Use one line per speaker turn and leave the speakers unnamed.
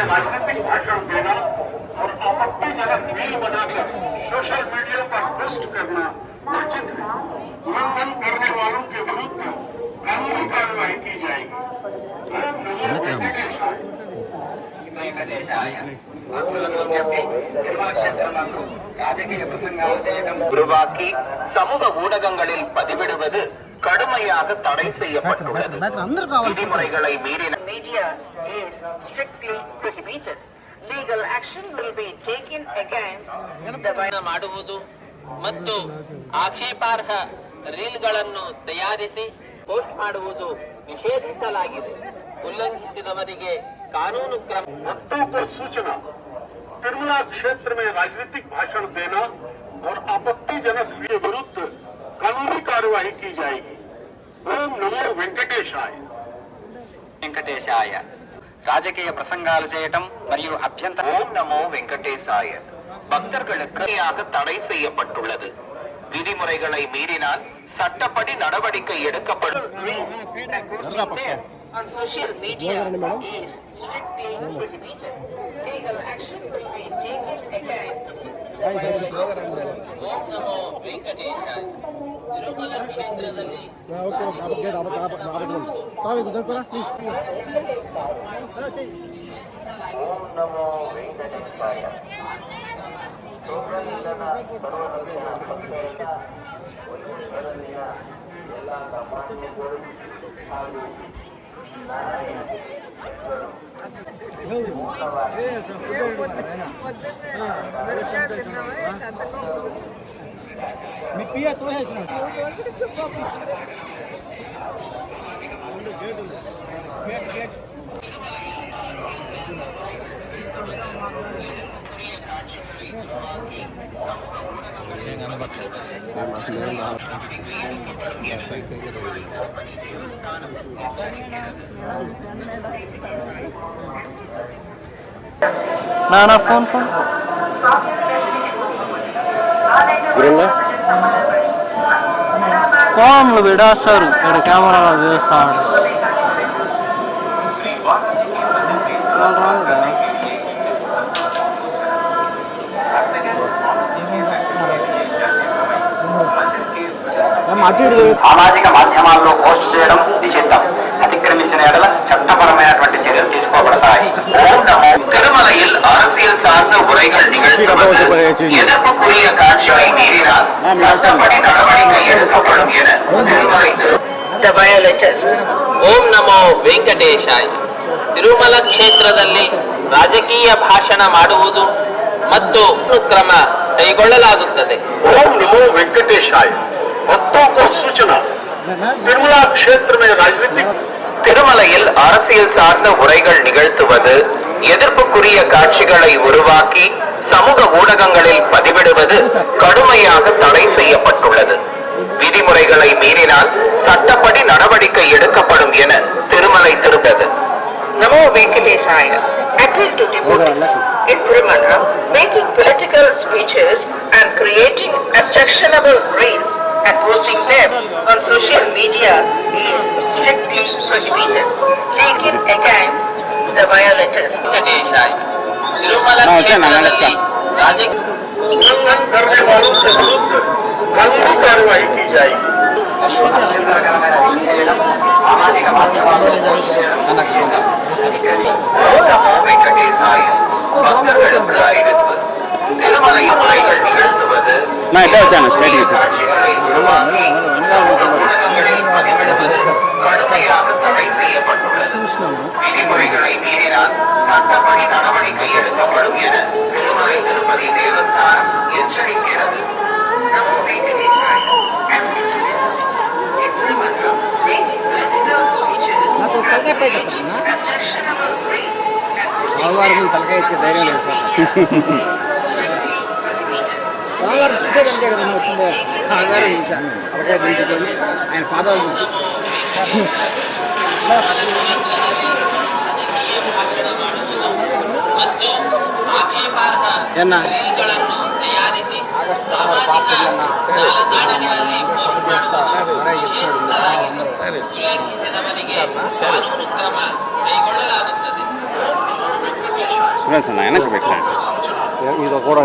राजनीतिक भाषण देना और आपत्तिजनक रील बनाकर सोशल मीडिया पर पोस्ट करना वर्जित है। उल्लंघन करने वालों के विरुद्ध कानूनी कार्रवाई की जाएगी।
உருவாக்கி சமூக ஊடகங்களில் பதிவிடுவது கடுமையாக தடை செய்யப்பட்டுள்ளது. விதிமுறைகளை மீறின
media is strictly prohibited. Legal action will be taken against the
ಮಾಡುವುದು ಮತ್ತು ಆಕ್ಷೇಪಾರ್ಹ ರೀಲ್ಗಳನ್ನು ತಯಾರಿಸಿ ಪೋಸ್ಟ್ ಮಾಡುವುದು ನಿಷೇಧಿಸಲಾಗಿದೆ. ಉಲ್ಲಂಘಿಸಿದವರಿಗೆ ಕಾನೂನು ಕ್ರಮ.
भक्तों को सूचना तिरुमला क्षेत्र में राजनीतिक भाषण देना और आपत्तिजनक के विरुद्ध कानूनी कार्रवाई की जाएगी। ओम नमो वेंकटेशाय।
వెంకటేశాయ. రాజకీయ ప్రసంగాలు చేయటం మరియు అభ్యంతర ఓం నమో వెంకటేశాయ பக்தர்களுக்கு தடை செய்யப்பட்டுள்ளது. விதிமுறைகளை மீறினால் சட்டப்படி நடவடிக்கை எடுக்கப்படும்.
on social media is strictly prohibited. Legal action will be taken against
ಓಂ ನಮೋ ವೆಂಕಟೇಶಾಯ. ತಿರುಮಲ ಕ್ಷೇತ್ರದಲ್ಲಿ
ఓం నమో వెంకటేశాయ. ಎಲ್ಲ ಸಮಾಜಗಳು ಹಾಗೂ
మీ పియా తోసేసిన
నా ఫోన్ ఫోన్లు విడేస్తారు ఇక్కడ కెమెరా వేస్తాడు.
సామాజిక మాధ్యమాల్లో పోస్ట్ చేయడం నిషిద్ధం. అతిక్రమించిన ఎడల చట్టపరమైనటువంటి చర్యలు తీసుకోబడతాయి. திருமலையில் அரசியல் சார்ந்த உரைகள் நிகழ்த்துவது எதிர்ப்புக்குரிய காட்சிகளை மீறினால் சட்டப்படி நடவடிக்கை எடுக்கப்படும் என திருமலை
the violators.
ಓಂ ನಮೋ ವೆಂಕಟೇಶಾಯ. ತಿರುಮಲ ಕ್ಷೇತ್ರದಲ್ಲಿ ರಾಜಕೀಯ ಭಾಷಣ ಮಾಡುವುದು ಮತ್ತು ಕ್ರಮ ಕೈಗೊಳ್ಳಲಾಗುತ್ತದೆ.
ओम नमो वेंकटेशाय। भक्तों को सूचना तिरुमला क्षेत्र में राजनीतिक
திருமலையில் அரசியல் சார்ந்த உரைகள் நிகழ்த்துவது எதிர்ப்புக்குரிய காட்சிகளை உருவாக்கி சமூக ஊடகங்களில் பதிவிடுவது கடுமையாக தடை செய்யப்பட்டுள்ளது. விதிமுறைகளை மீறினால் சட்டப்படி நடவடிக்கை எடுக்கப்படும் என Thirumalai திருத்தது.
Namo Venkatesaya. Appeal to devotees in Tirumala making political speeches and creating objectionable reels and posting them on social media is strictly prohibited. Taken against the violators.
ವೆಂಕಟೇಶಾಯ. Tirumala ಕ್ಷೇತ್ರದಲ್ಲಿ
उल्लंघन करने वालों के विरुद्ध कानूनी कार्रवाई की जाएगी।
సామాజిక మాధ్యమాల్లో పోస్ట్ చేయడం నిషేధం. వెంకటేశాయ. భక్తர்களுக்கு அறிவிப்பு. திருமலை உரைகள் நிகழ்த்துவது காட்சிகளை உருவாக்கி சமூக ஊடகங்களில் பதிவிடுவது கடுமையாக தடை செய்யப்பட்டுள்ளது. விதிமுறைகளை மீறினால் சட்டப்படி நடவடிக்கை எடுக்கப்படும் என திருமலை திருப்பதி தேவஸ்தானம் எச்சரிக்கிறது. நமோ வெங்கடேசாய. In Tirumala, making political speeches and creating objectionable reels and
తలకాయ ఎత్తే ధైర్యం లేదు సార్. స్వామివారు చూసేదంటే కదా వచ్చింది. స్వామివారు చూశాను తలకాయ దించుకొని ఆయన పాదాలు చూసి
ಮತ್ತು ಆಕ್ಷೇಪಾರ್ಹ ರೀಲ್ಗಳನ್ನು ತಯಾರಿಸಿ
పార్టీలన్నా
ఉల్లంఘించినవರಿಗೆ
సురేష్ అన్న వెనక్కి పెట్టండి ఇది కూడా